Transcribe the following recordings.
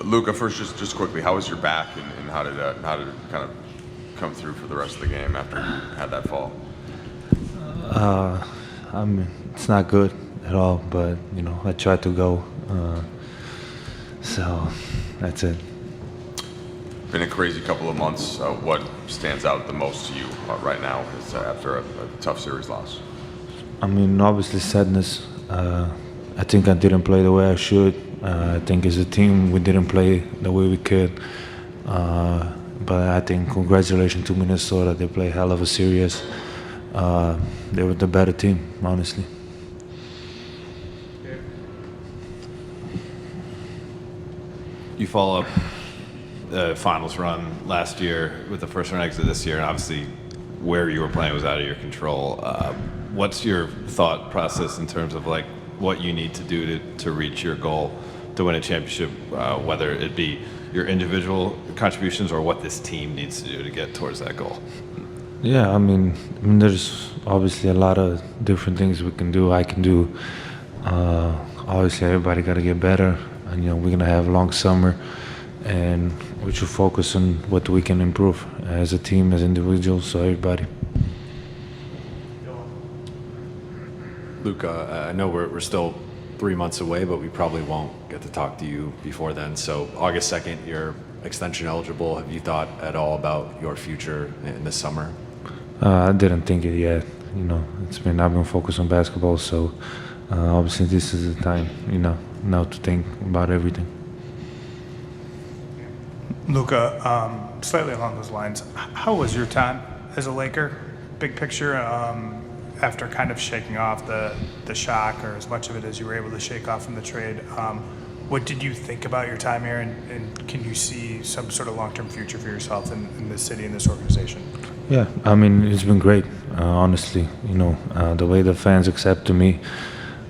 Luka, first, just quickly, how was your back, and how did it kind of come through for the rest of the game after you had that fall? I mean, it's not good at all, but I tried to go. So that's it. Been a crazy couple of months. What stands out the most to you right now after a tough series loss? I mean, obviously sadness. I think I didn't play the way I should. I think as a team we didn't play the way we could. But I think congratulations to Minnesota. They play hell of a series. They were the better team, honestly. You follow up the finals run last year with the first round exit this year, and obviously where you were playing was out of your control. What's your thought process in terms of like what you need to do to reach your goal to win a championship, whether it be your individual contributions or what this team needs to do to get towards that goal? Yeah, I mean there's obviously a lot of different things we can do. I can do. Obviously, everybody got to get better, and we're gonna have a long summer, and we should focus on what we can improve as a team, as individuals, so everybody. Luka, I know we're still 3 months away, but we probably won't get to talk to you before then. So August 2nd, you're extension eligible. Have you thought at all about your future in the summer? I didn't think it yet. I've been focused on basketball, so obviously this is the time, now to think about everything. Luka, slightly along those lines, how was your time as a Laker? Big picture, after kind of shaking off the shock, or as much of it as you were able to shake off from the trade, what did you think about your time here, and can you see some sort of long-term future for yourself in this city and this organization? Yeah, I mean, it's been great, honestly. The way the fans accepted me,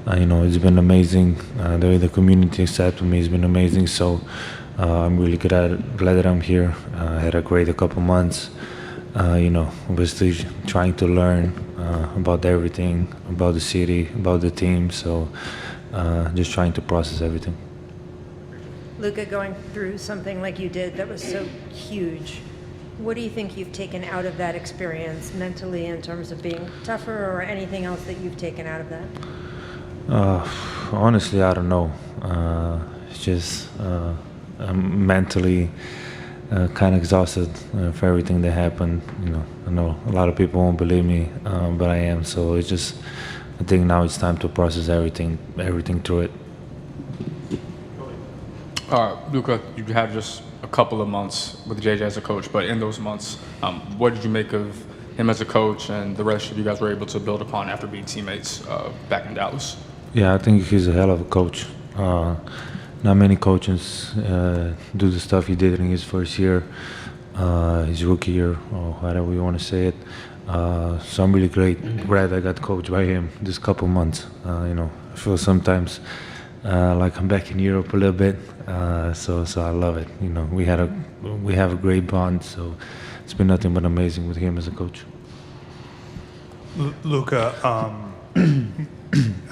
it's been amazing. The way the community accepted me has been amazing. So I'm really glad that I'm here. I had a great couple months. Obviously trying to learn about everything, about the city, about the team. So just trying to process everything. Luka, going through something like you did that was so huge, what do you think you've taken out of that experience mentally in terms of being tougher, or anything else that you've taken out of that? Honestly, I don't know. It's just I'm mentally kind of exhausted for everything that happened. I know a lot of people won't believe me, but I am. So it's just, I think now it's time to process everything through it. Luka, you had just a couple of months with JJ as a coach, but in those months, what did you make of him as a coach and the relationship you guys were able to build upon after being teammates back in Dallas? Yeah, I think he's a hell of a coach. Not many coaches do the stuff he did in his first year, his rookie year, or whatever you want to say it. So I'm really glad I got coached by him this couple months. I feel sometimes like I'm back in Europe a little bit. So I love it. We have a great bond. So it's been nothing but amazing with him as a coach. Luka,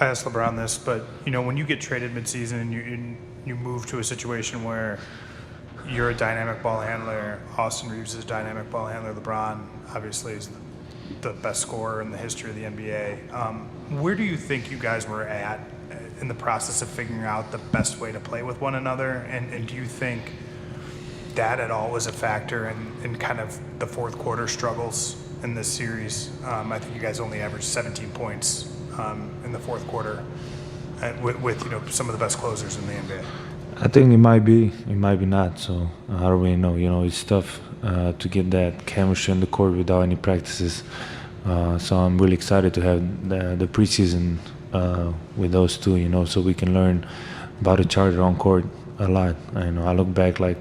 I asked LeBron this, but when you get traded midseason and you move to a situation where you're a dynamic ball handler, Austin Reeves is a dynamic ball handler, LeBron obviously is the best scorer in the history of the NBA. Where do you think you guys were at in the process of figuring out the best way to play with one another? And do you think that at all was a factor in kind of the fourth quarter struggles in this series? I think you guys only averaged 17 points in the fourth quarter with some of the best closers in the NBA. I think it might be not. So I don't really know. It's tough to get that chemistry on the court without any practices. So I'm really excited to have the preseason with those two, so we can learn about each other on court a lot. I look back like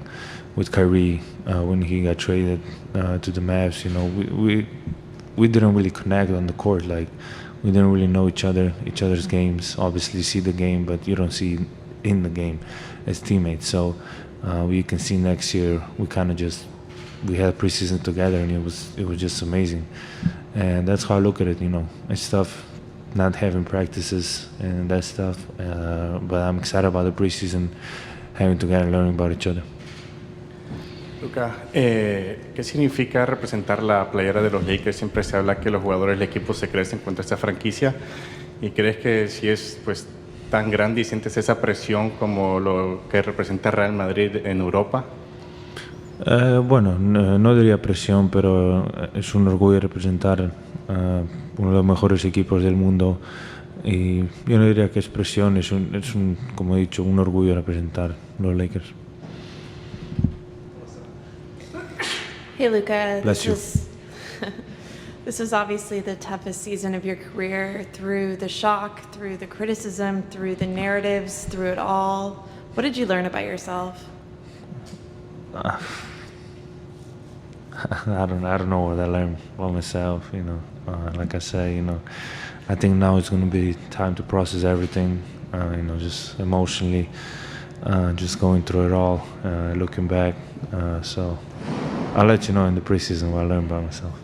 with Kyrie when he got traded to the Mavs. We didn't really connect on the court. Like we didn't really know each other's games. Obviously, see the game, but you don't see in the game as teammates. So we can see next year we had preseason together, and it was just amazing. And that's how I look at it. It's tough not having practices and that stuff, but I'm excited about the preseason, having together, learning about each other. Luka, ¿qué significa representar la playera de los Lakers? Siempre se habla que los jugadores del equipo se crecen contra esta franquicia. ¿Y crees que si es pues tan grande y sientes esa presión como lo que representa Real Madrid en Europa? Bueno, no diría presión, pero es un orgullo representar uno de los mejores equipos del mundo. Y yo no diría que es presión, como he dicho, un orgullo representar los Lakers. Hey, Luka. Bless you. This was obviously the toughest season of your career, through the shock, through the criticism, through the narratives, through it all. What did you learn about yourself? I don't know what I learned about myself. Like I say, I think now it's going to be time to process everything. Just emotionally, just going through it all, looking back. So I'll let you know in the preseason what I learned about myself.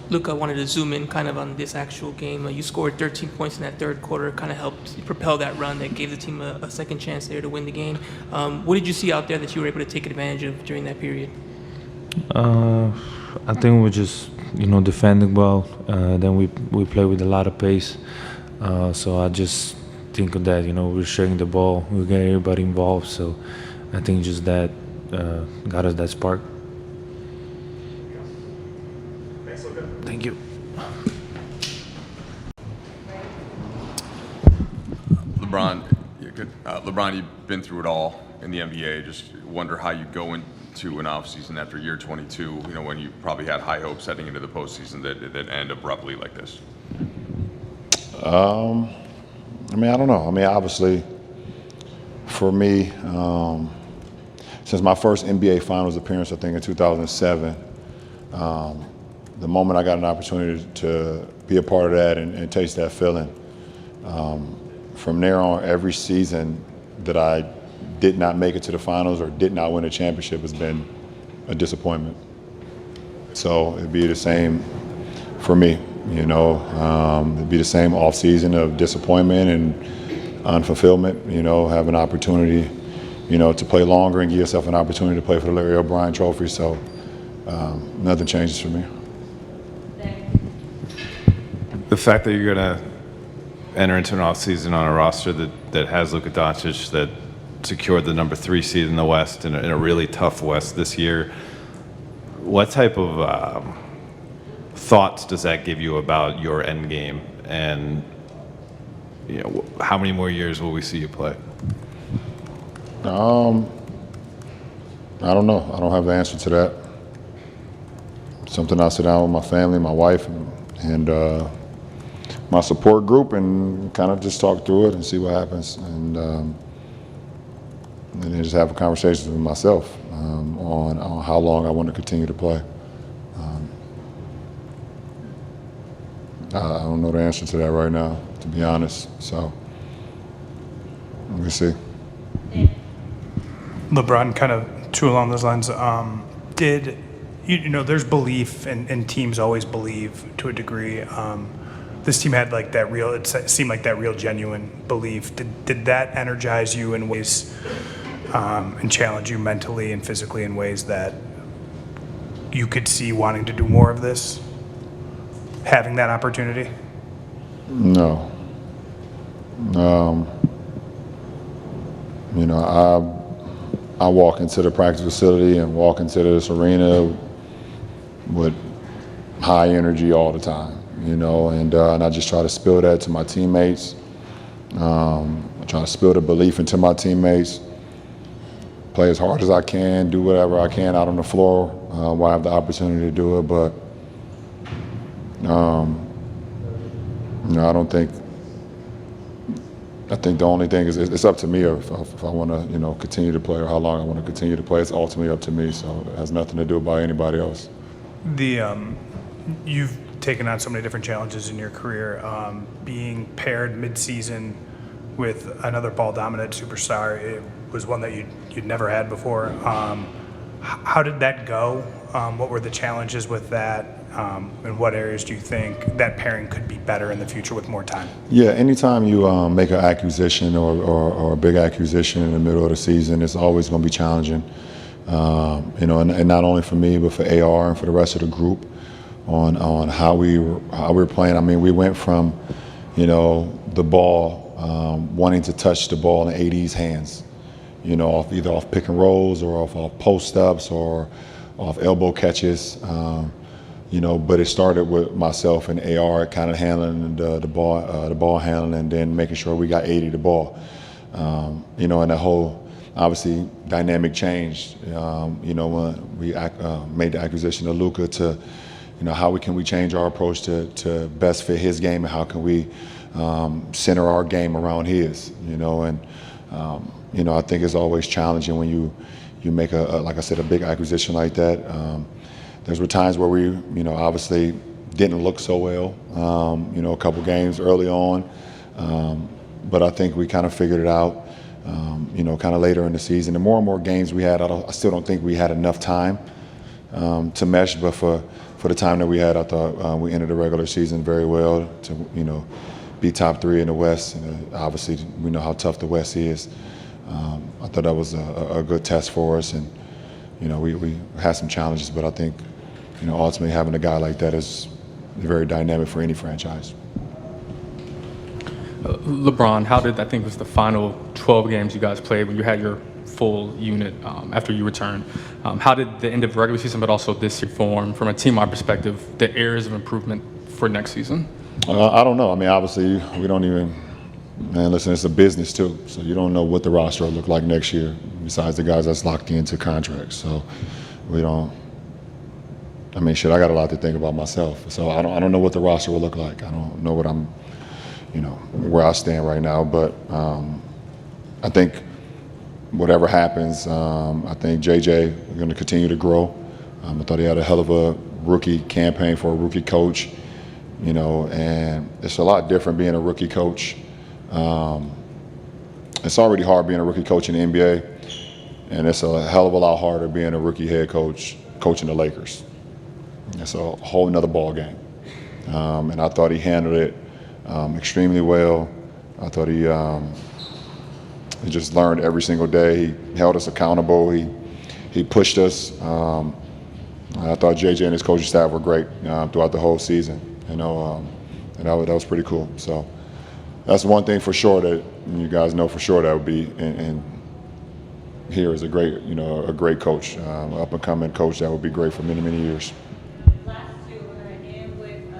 Luka, wanted to zoom in kind of on this actual game. You scored 13 points in that third quarter, kind of helped propel that run that gave the team a second chance there to win the game. What did you see out there that you were able to take advantage of during that period? I think we just, defending well. Then we play with a lot of pace. So I just think of that, we're sharing the ball, we get everybody involved. So I think just that got us that spark. Thank you. LeBron, LeBron, you've been through it all in the NBA. Just wonder how you go into an offseason after year 22, when you probably had high hopes heading into the postseason that end abruptly like this. I don't know. Obviously, for me, since my first NBA Finals appearance, I think in 2007, the moment I got an opportunity to be a part of that and taste that feeling, from there on, every season that I did not make it to the finals or did not win a championship has been a disappointment. So it'd be the same for me, it'd be the same off season of disappointment and unfulfillment, have an opportunity, to play longer and give yourself an opportunity to play for the Larry O'Brien Trophy. So nothing changes for me. The fact that you're going to enter into an offseason on a roster that has Luka Doncic, that secured the number 3 seed in the West in a really tough West this year, what type of thoughts does that give you about your end game? And how many more years will we see you play? I don't know. I don't have the answer to that. Something I sit down with my family, my wife, and my support group and kind of just talk through it and see what happens. And then just have a conversation with myself on how long I want to continue to play. I don't know the answer to that right now, to be honest. So we'll see. LeBron, kind of too along those lines, there's belief, and teams always believe to a degree. This team had it seemed like that real genuine belief. Did that energize you in ways and challenge you mentally and physically in ways that you could see wanting to do more of this? Having that opportunity? No. I walk into the practice facility and walk into this arena with high energy all the time, and I just try to spill that to my teammates. I try to spill the belief into my teammates, play as hard as I can, do whatever I can out on the floor while I have the opportunity to do it. But I think the only thing is it's up to me if I want to, continue to play or how long I want to continue to play. It's ultimately up to me, so it has nothing to do about anybody else. You've taken on so many different challenges in your career. Being paired mid-season with another ball-dominant superstar, it was one that you'd never had before. How did that go? What were the challenges with that? In what areas do you think that pairing could be better in the future with more time? Yeah, anytime you make an acquisition or a big acquisition in the middle of the season, it's always going to be challenging. And not only for me, but for AR and for the rest of the group on how we were playing. I mean, we went from, the ball, wanting to touch the ball in AD's hands, either off pick and rolls or off post ups or off elbow catches. But it started with myself and AR kind of handling the ball handling, and then making sure we got 80 the ball. And the whole obviously dynamic changed. When we made the acquisition of Luka to, how can we change our approach to best fit his game, and how can we center our game around his. I think it's always challenging when you make like I said, a big acquisition like that. There were times where we, obviously didn't look so well, a couple games early on. But I think we kind of figured it out, kind of later in the season. The more and more games we had, I still don't think we had enough time to mesh. But for the time that we had, I thought we ended the regular season very well to, be top 3 in the West. Obviously, we know how tough the West is. I thought that was a good test for us. And, we had some challenges, but I think, ultimately having a guy like that is very dynamic for any franchise. LeBron, how did, I think it was the final 12 games you guys played when you had your full unit after you returned, how did the end of the regular season, but also this year, form from a team-wide perspective, the areas of improvement for next season? I don't know. I mean, obviously, we don't even, man, listen, it's a business too. So you don't know what the roster will look like next year, besides the guys that's locked into contracts. So we don't, I got a lot to think about myself. So I don't know what the roster will look like. I don't know what I'm, where I stand right now. But I think whatever happens, I think JJ is going to continue to grow. I thought he had a hell of a rookie campaign for a rookie coach. And it's a lot different being a rookie coach. It's already hard being a rookie coach in the NBA, and it's a hell of a lot harder being a rookie head coach coaching the Lakers. It's a whole nother ball game. And I thought he handled it extremely well. I thought he just learned every single day. He held us accountable. He pushed us. I thought JJ and his coaching staff were great throughout the whole season. And that was pretty cool. So that's one thing for sure that you guys know for sure that would be. And here is a great, a great coach, up and coming coach that would be great for many, many years. Last two, we're going to end with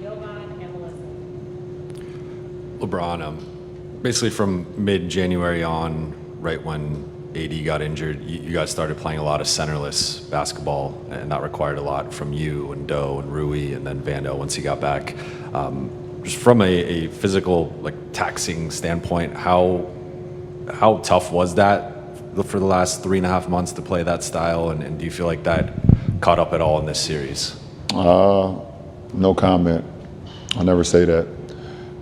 Jovan and Melissa. LeBron, basically from mid-January on, right when AD got injured, you guys started playing a lot of centerless basketball, and that required a lot from you and Doe and Rui and then Vando once he got back. Just from a physical, taxing standpoint, how tough was that for the last 3.5 months to play that style, and do you feel like that caught up at all in this series? No comment. I'll never say that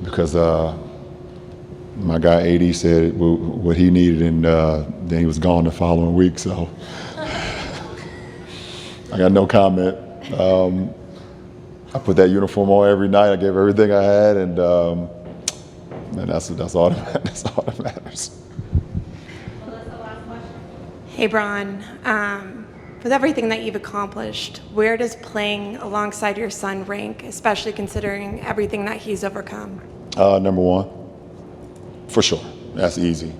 because my guy AD said what he needed, and then he was gone the following week. So I got no comment. I put that uniform on every night. I gave everything I had, and that's all that matters. Melissa, last question. Hey, Bron. With everything that you've accomplished, where does playing alongside your son rank, especially considering everything that he's overcome? Number one, for sure. That's easy.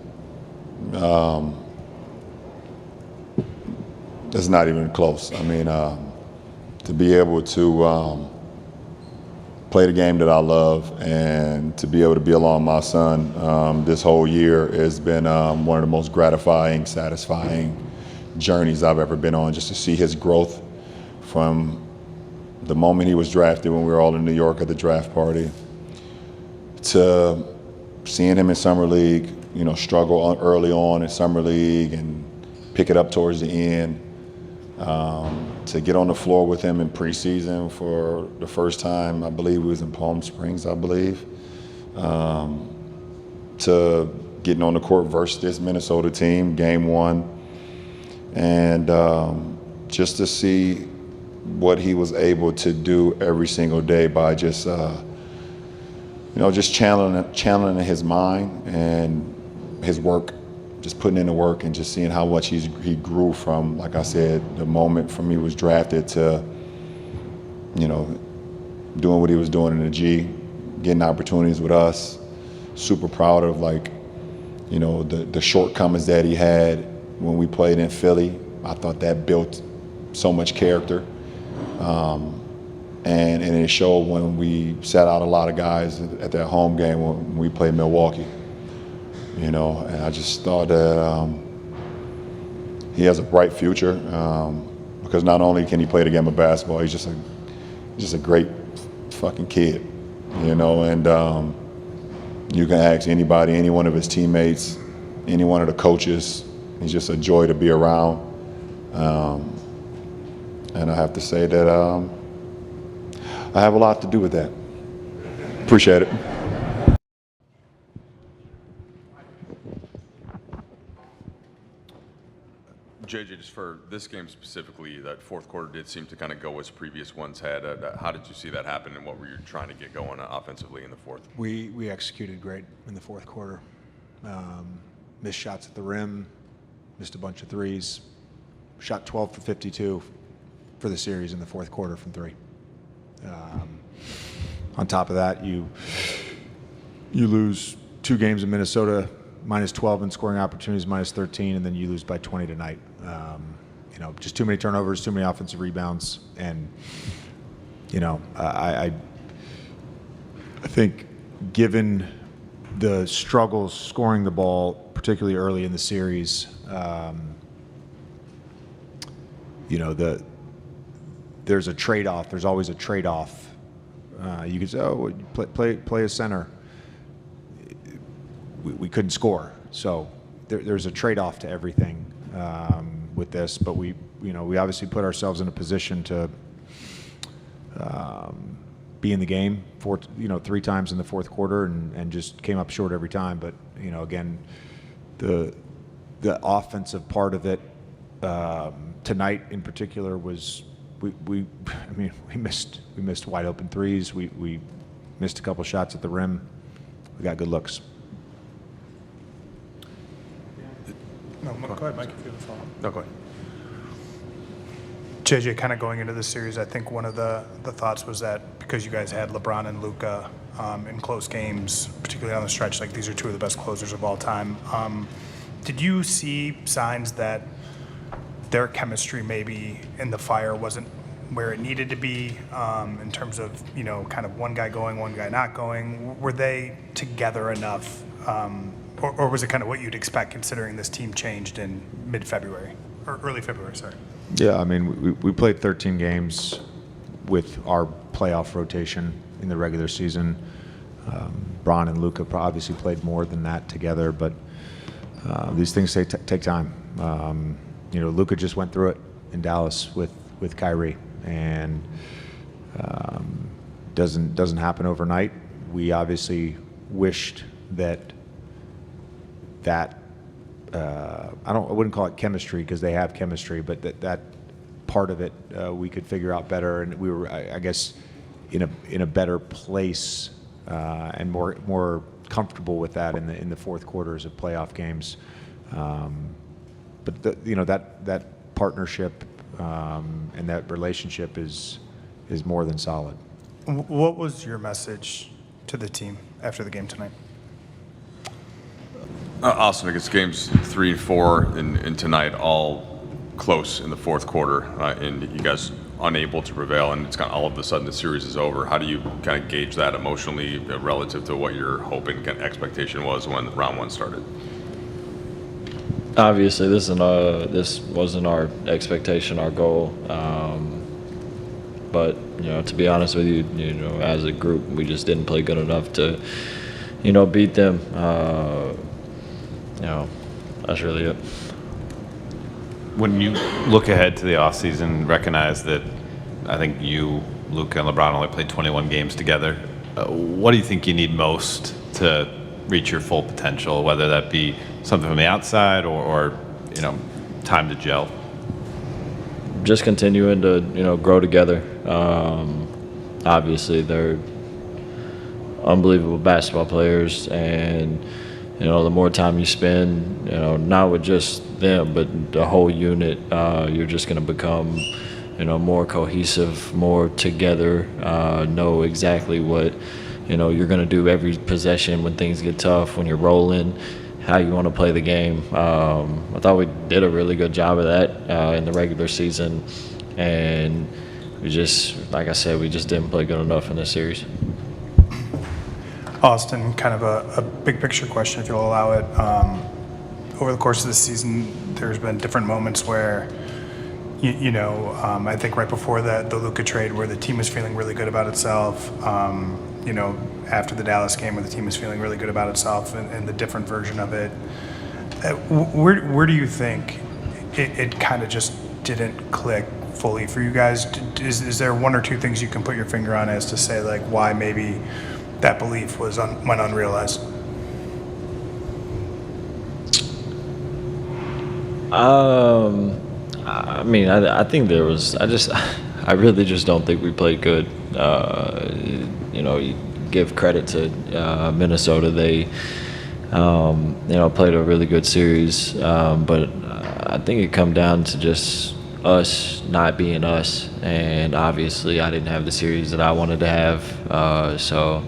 It's not even close. I mean, to be able to play the game that I love and to be able to be along my son this whole year has been one of the most gratifying, satisfying journeys I've ever been on, just to see his growth from the moment he was drafted when we were all in New York at the draft party to seeing him in summer league, struggle early on in summer league and pick it up towards the end, to get on the floor with him in preseason for the first time. I believe it was in Palm Springs, to getting on the court versus this Minnesota team, game one. And just to see what he was able to do every single day by just, just channeling his mind and his work, just putting in the work and just seeing how much he grew from, like I said, the moment from he was drafted to, doing what he was doing in the G, getting opportunities with us. Super proud of the shortcomings that he had when we played in Philly. I thought that built so much character. And it showed when we sat out a lot of guys at that home game when we played Milwaukee. And I just thought that he has a bright future because not only can he play the game of basketball, he's just a great fucking kid, and you can ask anybody, any one of his teammates, any one of the coaches, he's just a joy to be around. And I have to say that I have a lot to do with that. Appreciate it. JJ, just for this game specifically, that fourth quarter did seem to kind of go as previous ones had. How did you see that happen, and what were you trying to get going offensively in the fourth? We executed great in the fourth quarter. Missed shots at the rim, missed a bunch of threes, shot 12 for 52 for the series in the fourth quarter from three. On top of that, you lose 2 games in Minnesota, minus 12 in scoring opportunities, minus 13, and then you lose by 20 tonight. Just too many turnovers, too many offensive rebounds, and I think given the struggles scoring the ball, particularly early in the series, there's a trade-off. There's always a trade-off. You could say, "Oh, play a center." We couldn't score, so there's a trade-off to everything with this. But we obviously put ourselves in a position to be in the game 3 times in the fourth quarter, and just came up short every time. But again, the offensive part of it tonight in particular was we missed wide open threes. We missed a couple shots at the rim. We got good looks. No, go ahead, Mike, if you have a follow-up. No, go ahead. JJ, kind of going into this series, I think one of the thoughts was that because you guys had LeBron and Luka in close games, particularly on the stretch, like these are 2 of the best closers of all time. Did you see signs that their chemistry maybe in the fire wasn't where it needed to be in terms of, kind of one guy going, one guy not going? Were they together enough? Or was it kind of what you'd expect considering this team changed in mid-February, or early February, sorry? Yeah, we played 13 games with our playoff rotation in the regular season. Bron and Luka obviously played more than that together, but these things take time. Luka just went through it in Dallas with Kyrie, and doesn't happen overnight. We obviously wished that I wouldn't call it chemistry because they have chemistry, but that part of it we could figure out better, and we were, I guess, in a better place and more comfortable with that in the fourth quarters of playoff games. But that partnership and that relationship is more than solid. What was your message to the team after the game tonight? Austin, I guess games 3 and 4 and tonight all close in the fourth quarter, and you guys unable to prevail, and it's kind of all of a sudden the series is over. How do you kind of gauge that emotionally relative to what your hope and kind of expectation was when round 1 started? Obviously, this wasn't our expectation, our goal. But to be honest with you, as a group, we just didn't play good enough to, beat them. That's really it. When you look ahead to the offseason, recognize that I think you, Luka, and LeBron only played 21 games together. What do you think you need most to reach your full potential, whether that be something from the outside or time to gel? just continuing to grow together. Obviously, they're unbelievable basketball players, and the more time you spend, not with just them, but the whole unit, you're just going to become, more cohesive, more together, know exactly what, you're going to do every possession when things get tough, when you're rolling, how you want to play the game. I thought we did a really good job of that in the regular season, and we just, like I said, we just didn't play good enough in this series. Austin, kind of a big picture question, if you'll allow it. Over the course of the season, there's been different moments where, I think right before the Luka trade, where the team was feeling really good about itself. After the Dallas game, where the team was feeling really good about itself, and the different version of it. Where do you think it kind of just didn't click fully for you guys? Is there one or two things you can put your finger on as to say like why maybe that belief went unrealized? I mean, I think there was. I really just don't think we played good. You give credit to Minnesota. They, played a really good series. But I think it come down to just us not being us. And obviously, I didn't have the series that I wanted to have. So,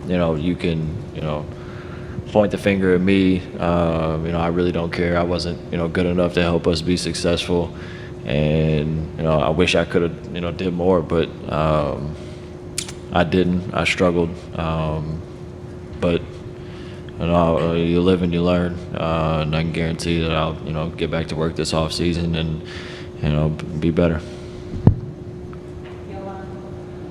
you can, point the finger at me. I really don't care. I wasn't, good enough to help us be successful. And, I wish I could have, did more, but I didn't. I struggled. But, you live and you learn. And I can guarantee that I'll, get back to work this off season and, be better.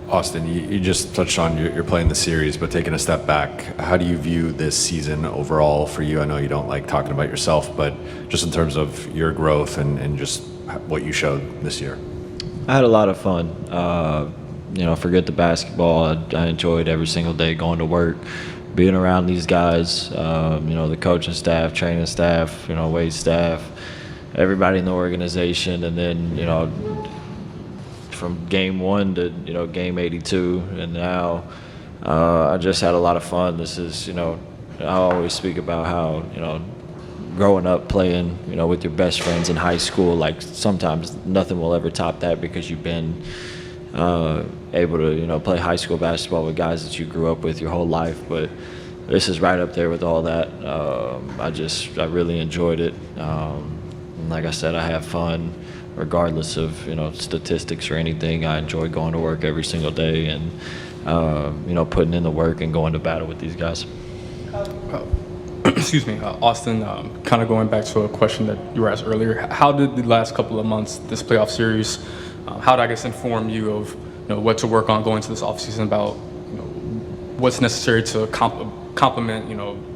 Austin, you just touched on you're playing the series, but taking a step back, how do you view this season overall for you? I know you don't like talking about yourself, but just in terms of your growth and just what you showed this year. I had a lot of fun. Forget the basketball. I enjoyed every single day going to work, being around these guys, the coaching staff, training staff, weight staff, everybody in the organization, and then, from game 1 to game 82, and now I just had a lot of fun. This is I always speak about how growing up playing with your best friends in high school, like sometimes nothing will ever top that because you've been able to play high school basketball with guys that you grew up with your whole life. But this is right up there with all that. I really enjoyed it. And like I said, I have fun. Regardless of statistics or anything, I enjoy going to work every single day and putting in the work and going to battle with these guys. Excuse me, Austin. Kind of going back to a question that you were asked earlier. How did the last couple of months, this playoff series, how did I guess inform you of what to work on going to this offseason about what's necessary to complement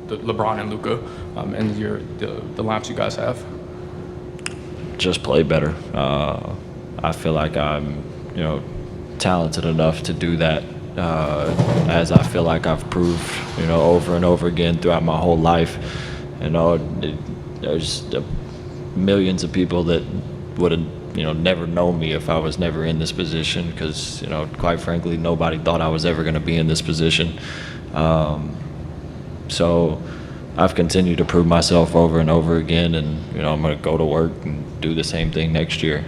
the LeBron and Luka and the lineups you guys have? Just play better. I feel like I'm, talented enough to do that, as I feel like I've proved, over and over again throughout my whole life. There's millions of people that would have, never known me if I was never in this position because, quite frankly, nobody thought I was ever going to be in this position. So I've continued to prove myself over and over again, and I'm going to go to work and do the same thing next year.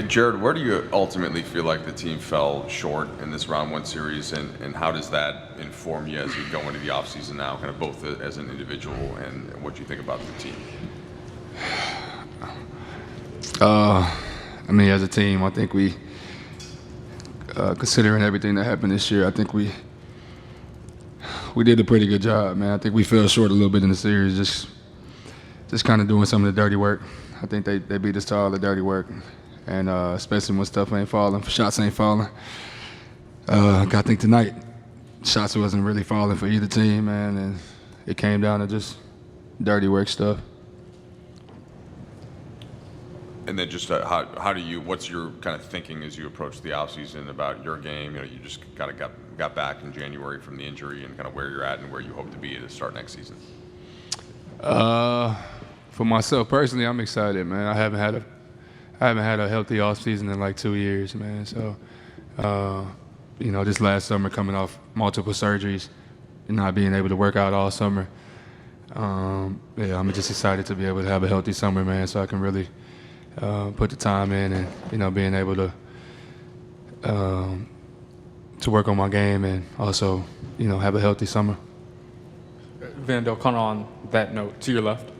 Jared, where do you ultimately feel like the team fell short in this round 1 series, and how does that inform you as you go into the offseason now, kind of both as an individual and what you think about the team? As a team, I think we, considering everything that happened this year, I think we did a pretty good job, man. I think we fell short a little bit in the series, just kind of doing some of the dirty work. I think they beat us to all the dirty work, and especially when stuff ain't falling, shots ain't falling. I think tonight, shots wasn't really falling for either team, man, and it came down to just dirty work stuff. And then just what's your kind of thinking as you approach the offseason about your game? You just kind of got back in January from the injury, and kind of where you're at and where you hope to be to start next season. For myself personally, I'm excited, man. I haven't had a healthy off season in like 2 years, man. So, this last summer coming off multiple surgeries and not being able to work out all summer. I'm just excited to be able to have a healthy summer, man, so I can really put the time in and, being able to work on my game and also, have a healthy summer. Vandal, kind of on that note, to your left,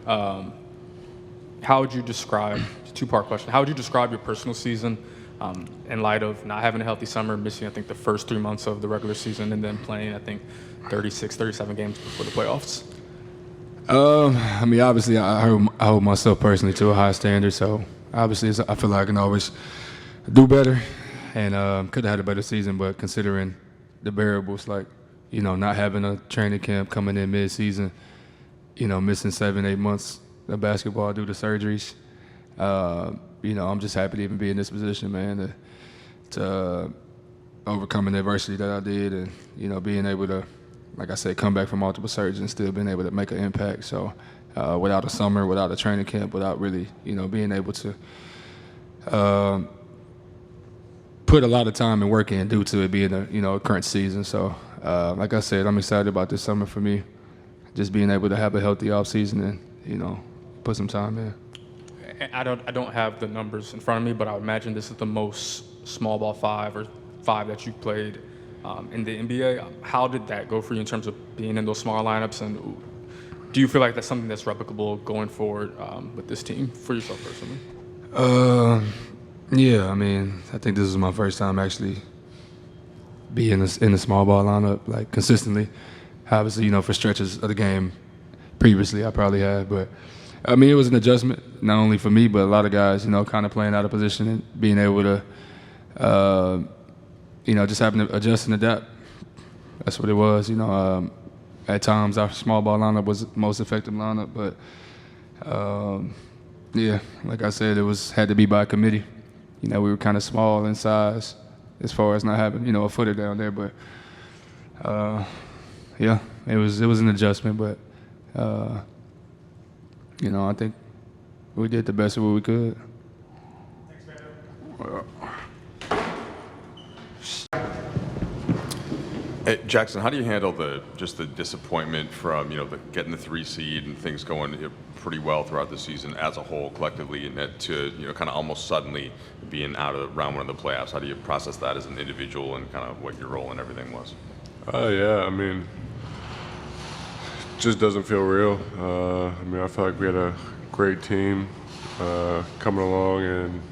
how would you describe, two-part question, how would you describe your personal season in light of not having a healthy summer, missing, I think, the first 3 months of the regular season, and then playing, I think, 36, 37 games before the playoffs? Obviously, I hold myself personally to a high standard, so obviously I feel like I can always do better and could have had a better season, but considering the variables like, not having a training camp coming in mid-season, missing 7-8 months of basketball due to surgeries, I'm just happy to even be in this position, man, to overcoming the adversity that I did and, being able to, like I said, come back from multiple surgeries and still being able to make an impact. So without a summer, without a training camp, without really, being able to put a lot of time and work in due to it being a current season. So like I said, I'm excited about this summer for me, just being able to have a healthy off season and, put some time in. I don't have the numbers in front of me, but I would imagine this is the most small ball five that you've played in the NBA. How did that go for you in terms of being in those small lineups, and do you feel like that's something that's replicable going forward with this team for yourself personally? Yeah, I think this is my first time actually being in the small ball lineup like consistently. Obviously, for stretches of the game previously I probably had, but it was an adjustment not only for me but a lot of guys, kind of playing out of position and being able to just having to adjust and adapt. That's what it was. At times our small ball lineup was the most effective lineup, but like I said, had to be by committee. We were kind of small in size as far as not having, a footer down there, but it was an adjustment, but I think we did the best of what we could. Hey, Jackson, how do you handle the disappointment from getting the 3 seed and things going pretty well throughout the season as a whole collectively, and that to kind of almost suddenly being out of round 1 of the playoffs? How do you process that as an individual and kind of what your role and everything was? Just doesn't feel real. I feel like we had a great team coming along, and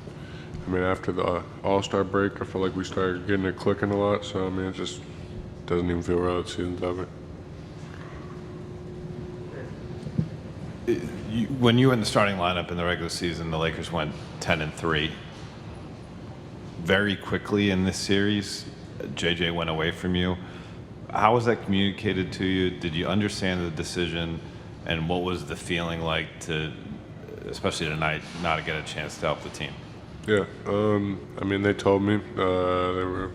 after the All-Star break, I feel like we started getting it clicking a lot. So it just doesn't even feel real. The season's over. When you were in the starting lineup in the regular season, the Lakers went 10-3. Very quickly in this series, JJ went away from you. How was that communicated to you? Did you understand the decision, and what was the feeling like especially tonight, not to get a chance to help the team? Yeah, they told me they were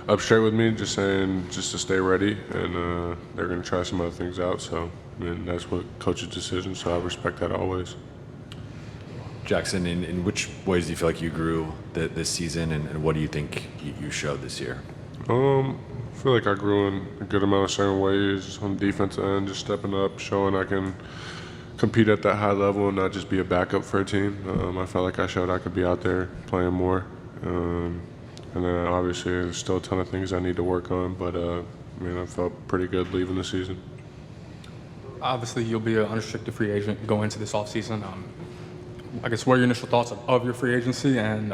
up straight with me, just saying just to stay ready, and they're going to try some other things out. So that's what coach's decision. So I respect that always. Jackson, in which ways do you feel like you grew this season, and what do you think you showed this year? I feel like I grew in a good amount of certain ways on the defensive end, just stepping up, showing I can compete at that high level and not just be a backup for a team. I felt like I showed I could be out there playing more. And then obviously there's still a ton of things I need to work on, but I felt pretty good leaving the season. Obviously, you'll be an unrestricted free agent going into this offseason. I guess what are your initial thoughts of your free agency, and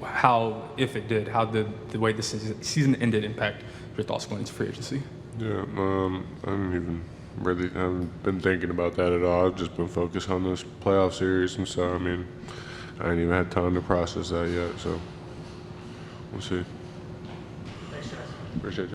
how, if it did, how did the way the season ended impact your thoughts going into free agency? Yeah, I haven't been thinking about that at all. I've just been focused on this playoff series, and so I ain't even had time to process that yet. So we'll see. Thanks, guys. Appreciate you.